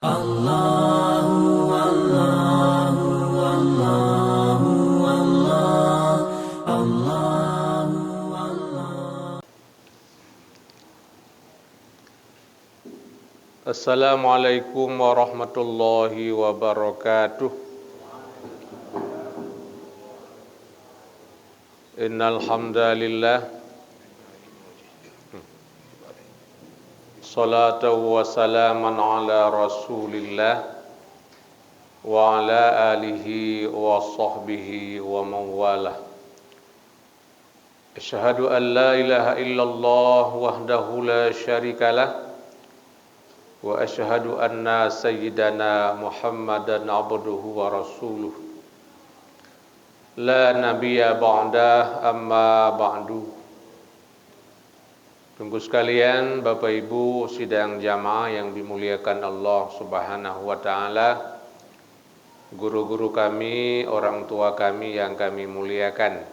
Allahu Allahu Allahu Allah Allahu Allah. Assalamualaikum warahmatullahi wabarakatuh. Innal hamdalillah salatu wa salaman ala Rasulillah wa ala alihi wa sahbihi wa mawalah. Asyhadu an la ilaha illallah wahdahu la syarikalah wa asyhadu anna sayyidana Muhammadan abduhu wa rasuluh la nabiyya ba'da amma ba'du. Tunggu sekalian, Bapak Ibu sidang jamaah yang dimuliakan Allah Subhanahu wa taala, guru-guru kami, orang tua kami yang kami muliakan.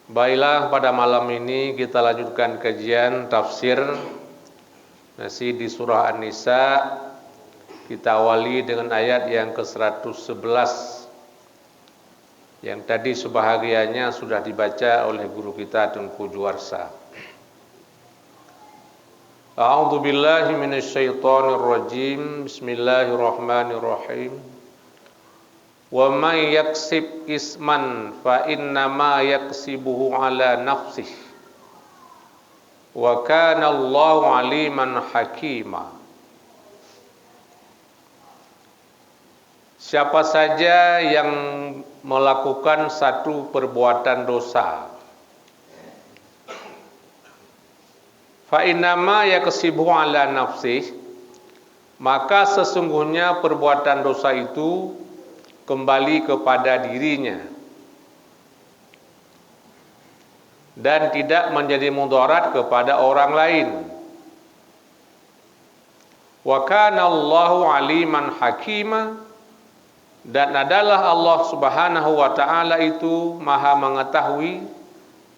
Baiklah, pada malam ini kita lanjutkan kajian tafsir masih di surah An-Nisa. Kita awali dengan ayat yang ke-111 yang tadi sebahagiannya sudah dibaca oleh guru kita Tengku Juwarsa. A'udzu billahi minasyaitonir rajim. Bismillahirrahmanirrahim. Wa may yaksib isman fa innama yaksibuhu ala nafsihi wa kana Allahu aliman hakima. Siapa saja yang melakukan satu perbuatan dosa, fa innama yaksibuhu ala nafsih, maka sesungguhnya perbuatan dosa itu kembali kepada dirinya dan tidak menjadi mudarat kepada orang lain. Wa kana Allahu aliman hakima, dan adalah Allah Subhanahu wa taala itu Maha mengetahui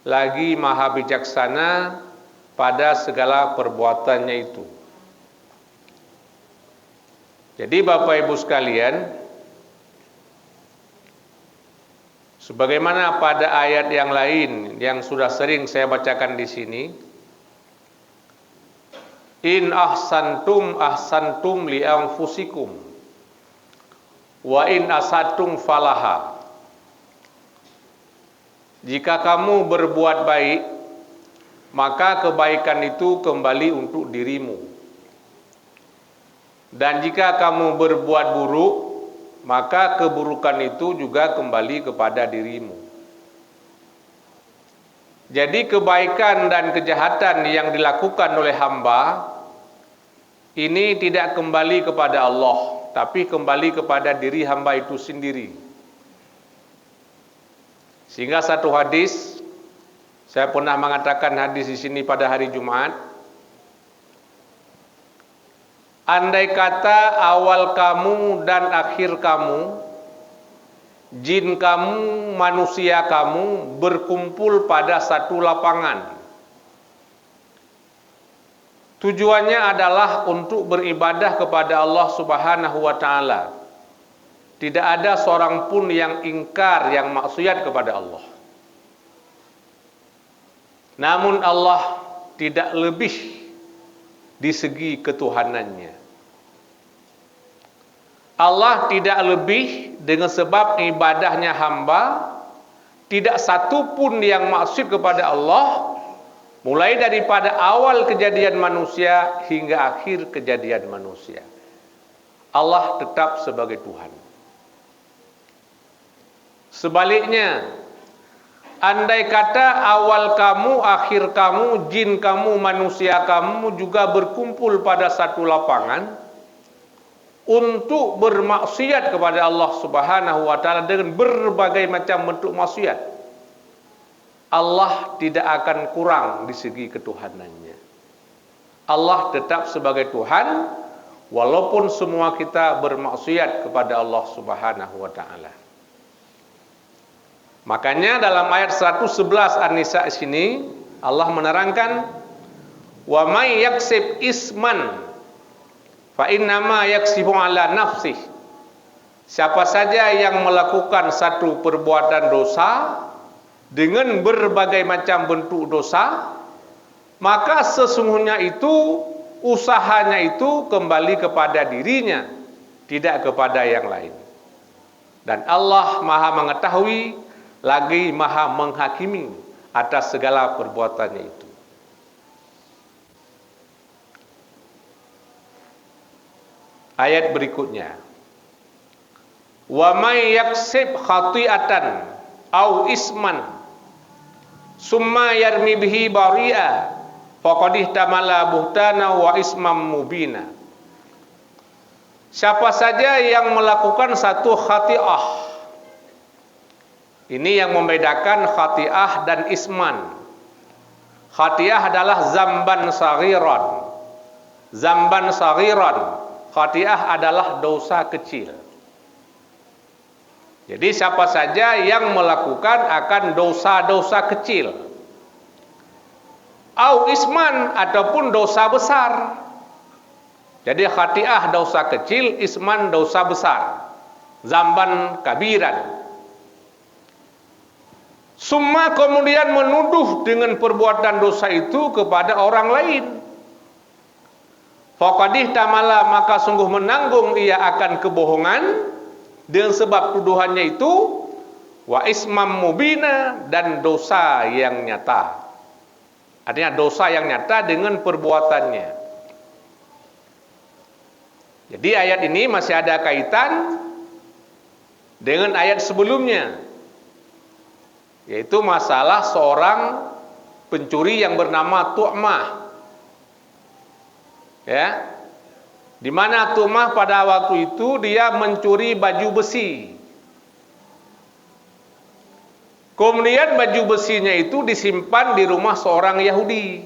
lagi Maha bijaksana pada segala perbuatannya itu. Jadi Bapak Ibu sekalian, sebagaimana pada ayat yang lain yang sudah sering saya bacakan di sini, in ahsantum ahsantum li anfusikum wa in asatum falaha. Jika kamu berbuat baik, maka kebaikan itu kembali untuk dirimu. Dan jika kamu berbuat buruk, maka keburukan itu juga kembali kepada dirimu. Jadi kebaikan dan kejahatan yang dilakukan oleh hamba ini tidak kembali kepada Allah, tapi kembali kepada diri hamba itu sendiri. Sehingga satu hadis, saya pernah mengatakan hadis di sini pada hari Jumat, andai kata awal kamu dan akhir kamu, jin kamu, manusia kamu berkumpul pada satu lapangan, tujuannya adalah untuk beribadah kepada Allah Subhanahu wa taala, tidak ada seorang pun yang ingkar, yang maksiat kepada Allah. Namun Allah tidak lebih di segi ketuhanannya. Allah tidak lebih dengan sebab ibadahnya hamba, tidak satu pun yang maksud kepada Allah, mulai daripada awal kejadian manusia hingga akhir kejadian manusia. Allah tetap sebagai Tuhan. Sebaliknya, andai kata awal kamu, akhir kamu, jin kamu, manusia kamu juga berkumpul pada satu lapangan untuk bermaksiat kepada Allah Subhanahu wa taala dengan berbagai macam bentuk maksiat, Allah tidak akan kurang di segi ketuhanannya. Allah tetap sebagai Tuhan walaupun semua kita bermaksiat kepada Allah Subhanahu wa taala. Makanya dalam ayat 111 An-Nisa sini Allah menerangkan, wa may yaksib isman Fa innama yaksibu ala nafsih. Siapa saja yang melakukan satu perbuatan dosa dengan berbagai macam bentuk dosa, maka sesungguhnya itu usahanya itu kembali kepada dirinya, tidak kepada yang lain. Dan Allah Maha mengetahui lagi Maha menghakimi atas segala perbuatannya itu. Ayat berikutnya, wa may yaksib khati'atan au isman summa yarmi bihi bari'a faqad ihtamala buhtana wa ismam mubina. Siapa saja yang melakukan satu khati'ah, ini yang membedakan khati'ah dan isman. Khati'ah adalah zamban saghiran. Zamban saghiran. Khati'ah adalah dosa kecil. Jadi siapa saja yang melakukan akan dosa-dosa kecil, au isman ataupun dosa besar. Jadi khati'ah dosa kecil, isman dosa besar, zamban kabiran. Summa kemudian menuduh dengan perbuatan dosa itu kepada orang lain. Faqadih tamala, maka sungguh menanggung ia akan kebohongan dengan sebab tuduhannya itu, wa ismam mubina, dan dosa yang nyata. Artinya dosa yang nyata dengan perbuatannya. Jadi ayat ini masih ada kaitan dengan ayat sebelumnya, yaitu masalah seorang pencuri yang bernama Tu'mah. Ya, di mana Tu'mah pada waktu itu dia mencuri baju besi. Kemudian baju besinya itu disimpan di rumah seorang Yahudi.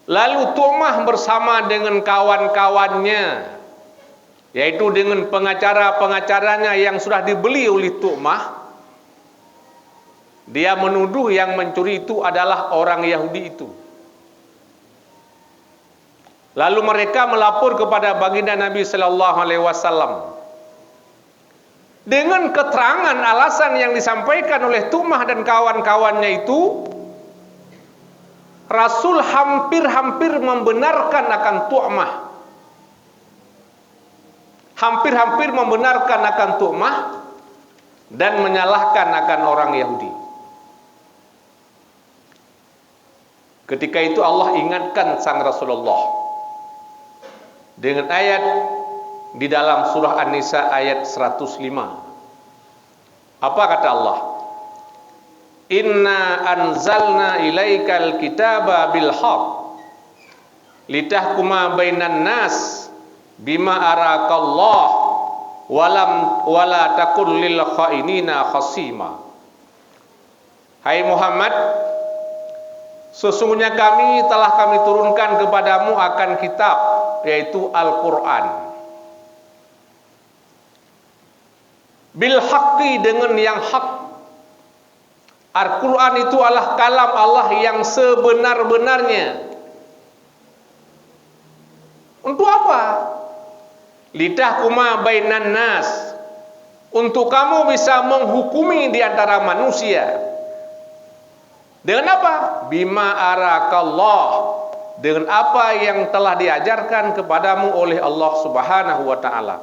Lalu Tu'mah bersama dengan kawan-kawannya, yaitu dengan pengacara-pengacaranya yang sudah dibeli oleh Tu'mah, dia menuduh yang mencuri itu adalah orang Yahudi itu. Lalu mereka melapor kepada baginda Nabi sallallahu alaihi wasallam. Dengan keterangan alasan yang disampaikan oleh Tu'mah dan kawan-kawannya itu, Rasul hampir-hampir membenarkan akan Tu'mah. Hampir-hampir membenarkan akan Tu'mah dan menyalahkan akan orang Yahudi. Ketika itu Allah ingatkan sang Rasulullah dengan ayat di dalam surah An-Nisa ayat 105. Apa kata Allah? Inna anzalna ilaikal kitaba bil haqq litahkuma bainan nas bima arakallah wala takun lil khainina khasima. Hai Muhammad, sesungguhnya kami turunkan kepadamu akan kitab, yaitu Al-Quran, bil haqqi, dengan yang hak. Al-Quran itu adalah kalam Allah yang sebenar-benarnya. Untuk apa? Litahkuma bainan nas, untuk kamu bisa menghukumi di antara manusia. Dengan apa? Bima arakallah, dengan apa yang telah diajarkan kepadamu oleh Allah Subhanahu wa ta'ala.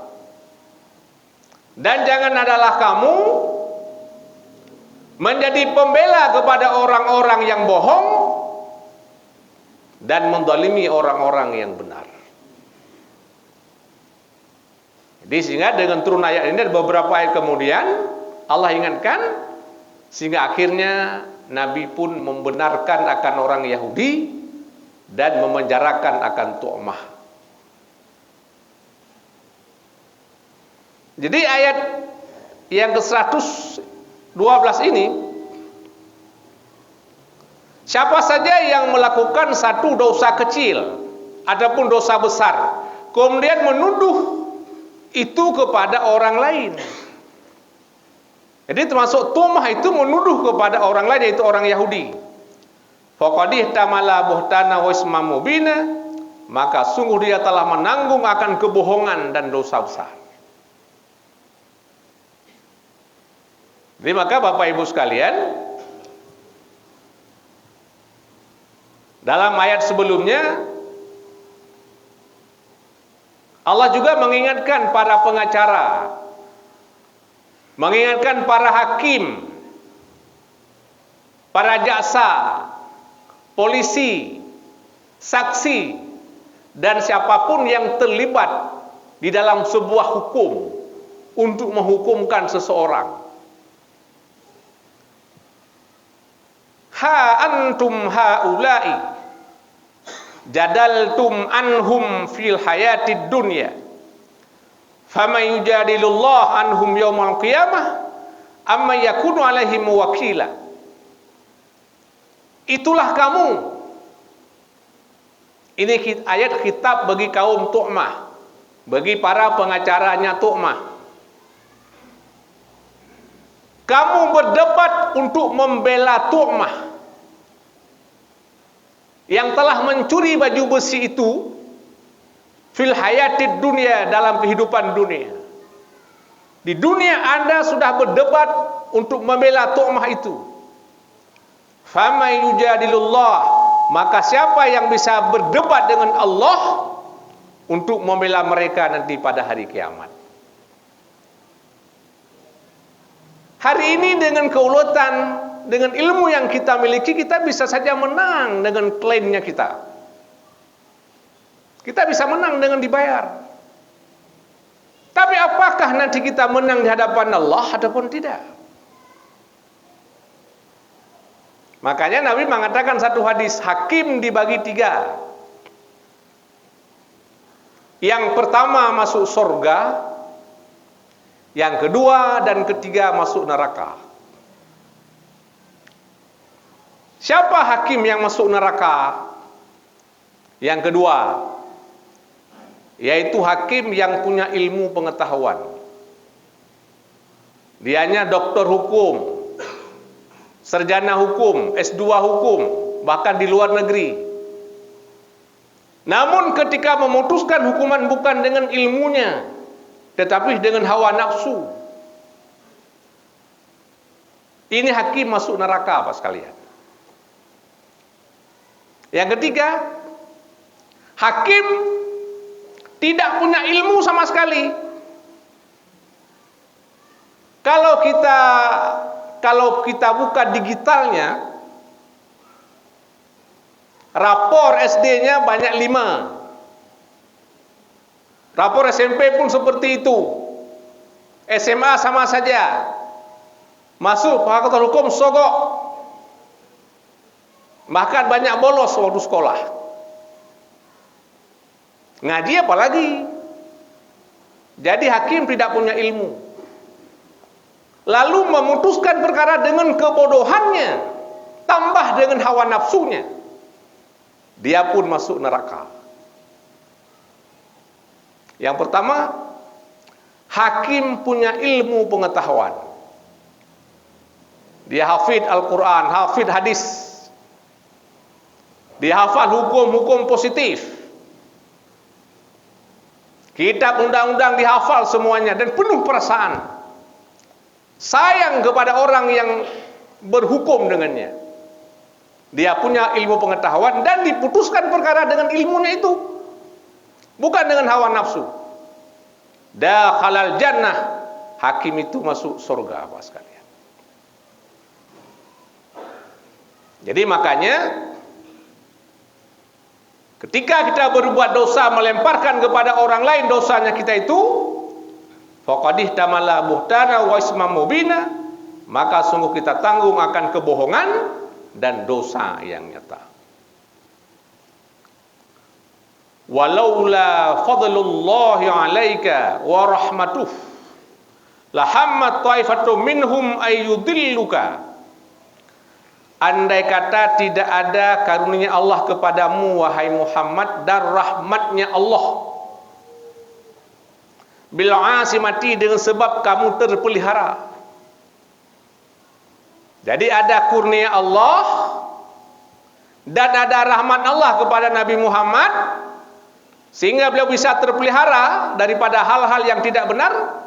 Dan jangan adalah kamu menjadi pembela kepada orang-orang yang bohong dan menzalimi orang-orang yang benar. Jadi sehingga dengan turun ayat ini dan beberapa ayat kemudian Allah ingatkan, sehingga akhirnya Nabi pun membenarkan akan orang Yahudi dan memenjarakan akan Tu'mah. Jadi ayat yang ke-112 ini, siapa saja yang melakukan satu dosa kecil ataupun dosa besar, kemudian menuduh itu kepada orang lain. Jadi termasuk Tu'mah itu menuduh kepada orang lain, yaitu orang Yahudi. faqad ihtamala buhtana wa isma mubina, maka sungguh dia telah menanggung akan kebohongan dan dosa besar. Jadi maka Bapak Ibu sekalian, dalam ayat sebelumnya Allah juga mengingatkan para pengacara, mengingatkan para hakim, para jaksa, polisi, saksi, dan siapapun yang terlibat di dalam sebuah hukum untuk menghukumkan seseorang. Ha antum haula'i jadaltum anhum fil hayatid dunya fama yujadilullah anhum yaumal qiyamah amma yakunu alaihim wakila. Itulah kamu. Ini ayat kitab bagi kaum Tu'mah, bagi para pengacaranya Tu'mah. Kamu berdebat untuk membela Tu'mah yang telah mencuri baju besi itu fil hayatid dunia, dalam kehidupan dunia. Di dunia Anda sudah berdebat untuk membela Tu'mah itu. Fama yujadilullah, maka siapa yang bisa berdebat dengan Allah untuk membela mereka nanti pada hari kiamat? Hari ini dengan keuletan, dengan ilmu yang kita miliki, kita bisa saja menang dengan klaimnya kita. Kita bisa menang dengan dibayar. Tapi apakah nanti kita menang di hadapan Allah ataupun tidak? Makanya Nabi mengatakan satu hadis, hakim dibagi 3. Yang pertama masuk surga, yang kedua dan ketiga masuk neraka. Siapa hakim yang masuk neraka? Yang kedua, yaitu hakim yang punya ilmu pengetahuan. Dianya doktor hukum, sarjana hukum, S2 hukum, bahkan di luar negeri. Namun ketika memutuskan hukuman bukan dengan ilmunya, tetapi dengan hawa nafsu, ini hakim masuk neraka, Pak sekalian. Yang ketiga, hakim tidak punya ilmu sama sekali. Kalau kita buka digitalnya, rapor SD-nya banyak 5. Rapor SMP pun seperti itu. SMA sama saja. Masuk fakultas hukum sogok. Bahkan banyak bolos waktu sekolah. Ngaji apalagi. Jadi hakim tidak punya ilmu. Lalu memutuskan perkara dengan kebodohannya, tambah dengan hawa nafsunya. Dia pun masuk neraka. Yang pertama, hakim punya ilmu pengetahuan. Dia hafid Al-Quran, hafid hadis. Dia hafal hukum-hukum positif. Kitab undang-undang dihafal semuanya dan penuh perasaan. Sayang kepada orang yang berhukum dengannya. Dia punya ilmu pengetahuan dan diputuskan perkara dengan ilmunya itu, bukan dengan hawa nafsu. Dakhalal jannah, hakim itu masuk surga, Pak sekalian. Jadi makanya ketika kita berbuat dosa, melemparkan kepada orang lain dosanya kita itu, faqad ihtamala buhtana wa isman mubina, maka sungguh kita tanggung akan kebohongan dan dosa yang nyata. Walaula fadlullahi 'alaika wa rahmatuh lahammat taifatum minhum ayyudilluka. Andai kata tidak ada karunia Allah kepadamu wahai Muhammad dan rahmatnya Allah, bil asimati, dengan sebab kamu terpelihara. Jadi ada kurnia Allah, dan ada rahmat Allah kepada Nabi Muhammad sehingga beliau bisa terpelihara daripada hal-hal yang tidak benar,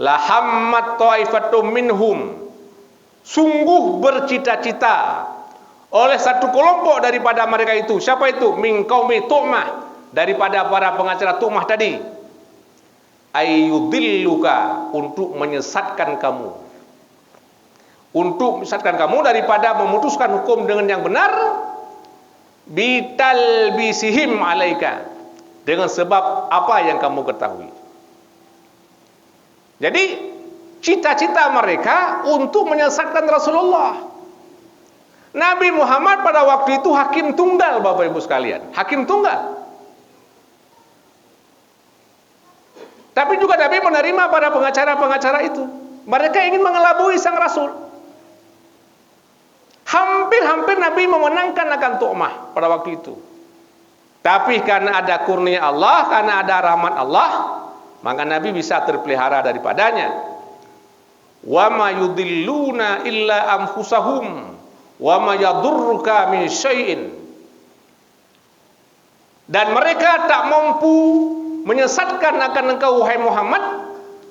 la hammat ta'ifatum minhum, sungguh bercita-cita oleh satu kelompok daripada mereka itu. Siapa itu? Min qaumi Tu'mah, daripada para pengacara Tu'mah tadi. Ayyudilluka, untuk menyesatkan kamu, untuk menyesatkan kamu daripada memutuskan hukum dengan yang benar, bitalbisihim alaika, dengan sebab apa yang kamu ketahui. Jadi cita-cita mereka untuk menyesatkan Rasulullah. Nabi Muhammad pada waktu itu hakim tunggal, Bapak Ibu sekalian, hakim tunggal. Tapi juga Nabi menerima para pengacara-pengacara itu. Mereka ingin mengelabui sang Rasul. Hampir-hampir Nabi memenangkan akan Tu'mah pada waktu itu. Tapi karena ada kurnia Allah, karena ada rahmat Allah, maka Nabi bisa terpelihara daripadanya. Wa ma yudilluna illa anfusahum wa ma yadurruka min syai'in. Dan mereka tak mampu menyesatkan akan engkau wahai Muhammad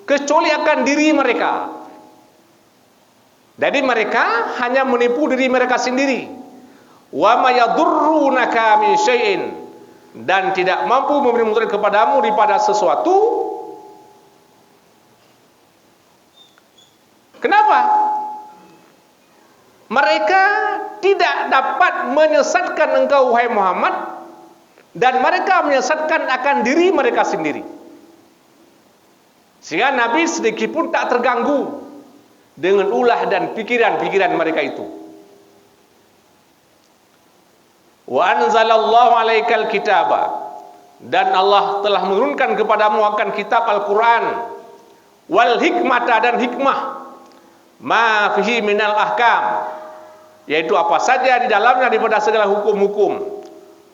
kecuali akan diri mereka. Jadi mereka hanya menipu diri mereka sendiri. Wa ma yadurrunaka min syai'in, dan tidak mampu memberi mudarat kepadamu daripada sesuatu. Kenapa? Mereka tidak dapat menyesatkan engkau wahai Muhammad, dan mereka menyesatkan akan diri mereka sendiri, sehingga Nabi sedikit pun tak terganggu dengan ulah dan pikiran-pikiran mereka itu. Wa anzalallahu alaikal kitaba, dan Allah telah menurunkan kepadamu akan kitab Al-Quran, wal hikmata, dan hikmah, ma fihi minal ahkam, yaitu apa saja di dalamnya daripada segala hukum-hukum.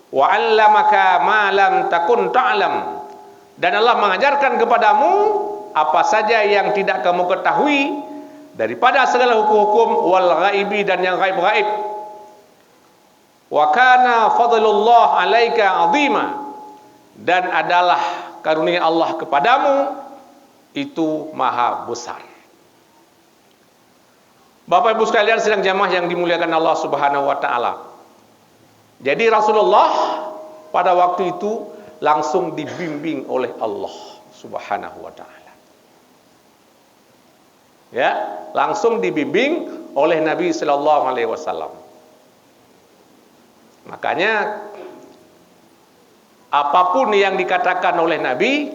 Wa 'allamaka ma lam takun ta'lam, dan Allah mengajarkan kepadamu apa saja yang tidak kamu ketahui daripada segala hukum-hukum, wal ghaibi, dan yang gaib-gaib. Wa kana fadlullah 'alaika 'azima, dan adalah karunia Allah kepadamu itu maha besar. Bapak Ibu sekalian sidang jamaah yang dimuliakan Allah Subhanahu wa taala. Jadi Rasulullah pada waktu itu langsung dibimbing oleh Allah Subhanahu wa taala. Ya, langsung dibimbing oleh Nabi sallallahu alaihi wasallam. Makanya apapun yang dikatakan oleh Nabi,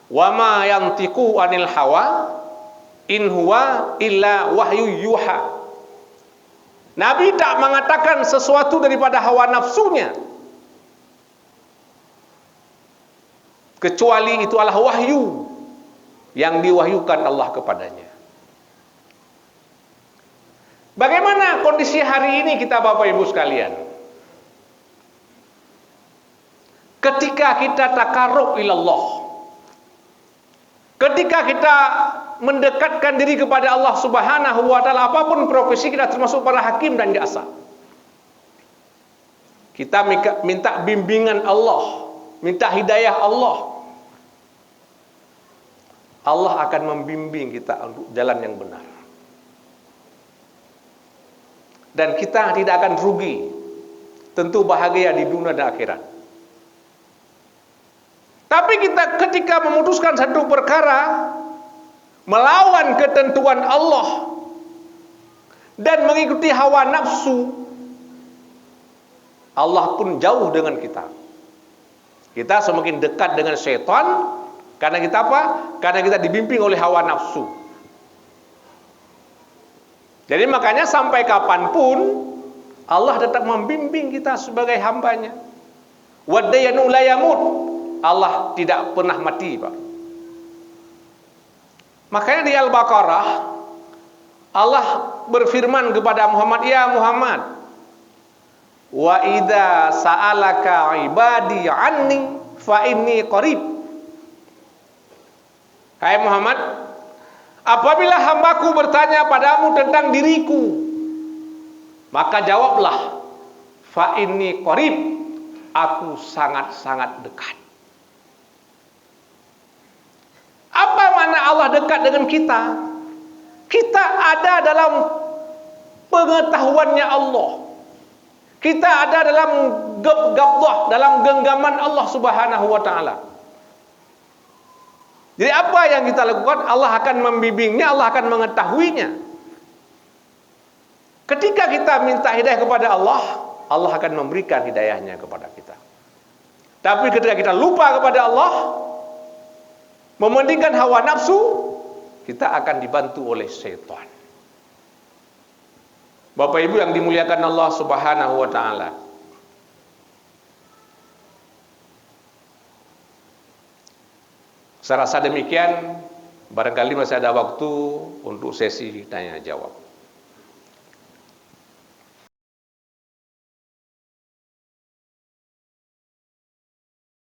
wa ma yantiqu anil hawa in huwa illa wahyu yuha. Nabi tak mengatakan sesuatu daripada hawa nafsunya, kecuali itu adalah wahyu yang diwahyukan Allah kepadanya. Bagaimana kondisi hari ini kita Bapak Ibu sekalian? Ketika kita takarrub ilallah, ketika kita mendekatkan diri kepada Allah Subhanahu wa taala, apapun profesi kita, termasuk para hakim dan jaksa, kita minta bimbingan Allah, minta hidayah Allah. Allah akan membimbing kita untuk jalan yang benar, dan kita tidak akan rugi, tentu bahagia di dunia dan akhirat. Tapi kita ketika memutuskan satu perkara melawan ketentuan Allah dan mengikuti hawa nafsu, Allah pun jauh dengan kita. Kita semakin dekat dengan syaitan. Karena kita apa? Karena kita dibimbing oleh hawa nafsu. Jadi makanya sampai kapanpun Allah tetap membimbing kita sebagai hambanya. Waddayanu la yamut, Allah tidak pernah mati, Pak. Makanya di Al-Baqarah Allah berfirman kepada Muhammad, ya Muhammad, wa idza sa'alaka ibadi anni fa inni qarib. Hai Muhammad, apabila hambaku bertanya padamu tentang diriku, Maka jawablah, fa inni qarib, aku sangat-sangat dekat. Apa makna Allah dekat dengan kita? Kita ada dalam pengetahuannya Allah. Kita ada dalam gabdah, dalam genggaman Allah Subhanahu wa taala. Jadi apa yang kita lakukan, Allah akan membimbingnya, Allah akan mengetahuinya. Ketika kita minta hidayah kepada Allah, Allah akan memberikan hidayahnya kepada kita. Tapi ketika kita lupa kepada Allah, mementingkan hawa nafsu, kita akan dibantu oleh syaitan. Bapak Ibu yang dimuliakan Allah Subhanahu wa taala. Saya rasa demikian, barangkali masih ada waktu untuk sesi tanya jawab.